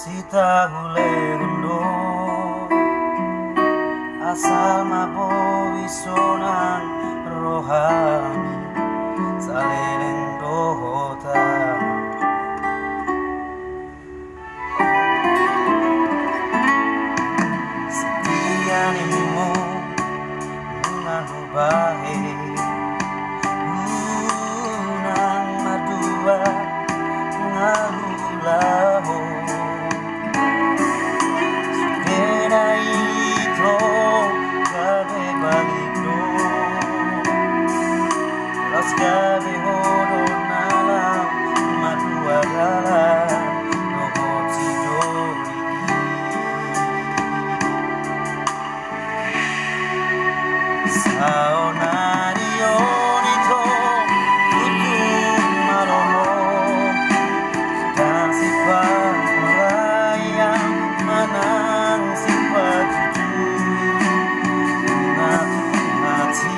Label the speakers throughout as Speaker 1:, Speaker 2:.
Speaker 1: Sita hulegundo asal mabo wisonang rohani salelen dohota setianimu menganubahe unang madua ngahulaho Gabe hodo nalam madua dalam dohot sidoli saonari onito tutu malomo dan sifat melayang manang sifat jujur mengatur hati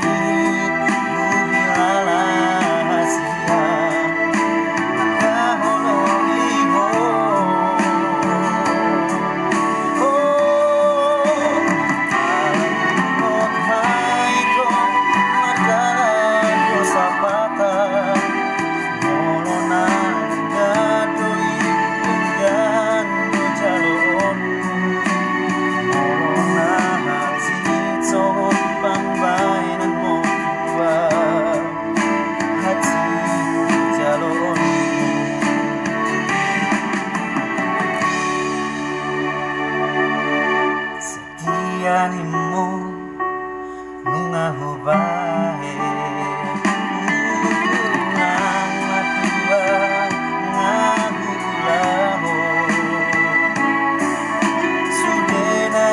Speaker 1: Setianimu mengahubahe unang madua ngahulaho sudena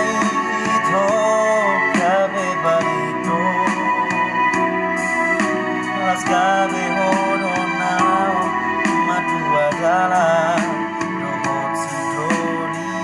Speaker 1: ito kabe balito las kabe hodo nao madua dalam dohot sidoli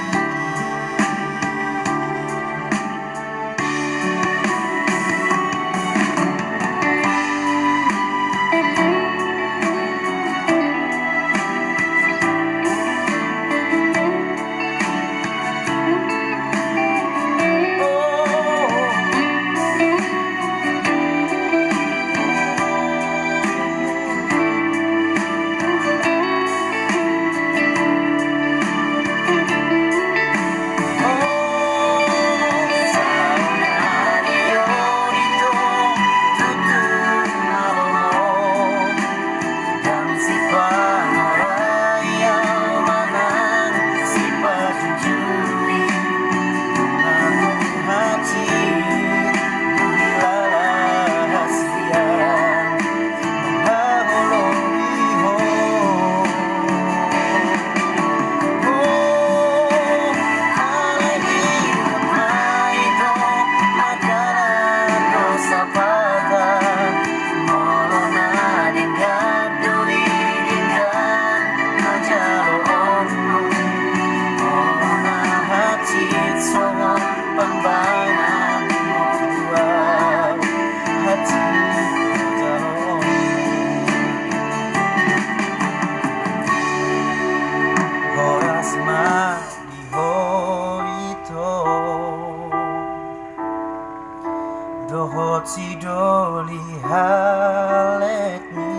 Speaker 1: dohot sidoli haletni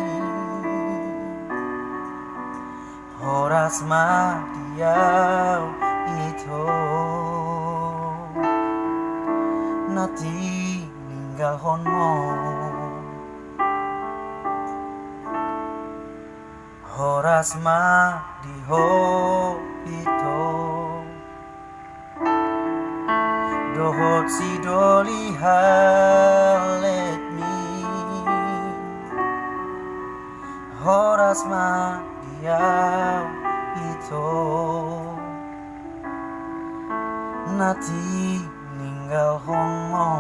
Speaker 1: horas madiau ito nati ninggal honmo horas madiho ito dohot sidoli haletni horas madiau ito nati ninggal honmo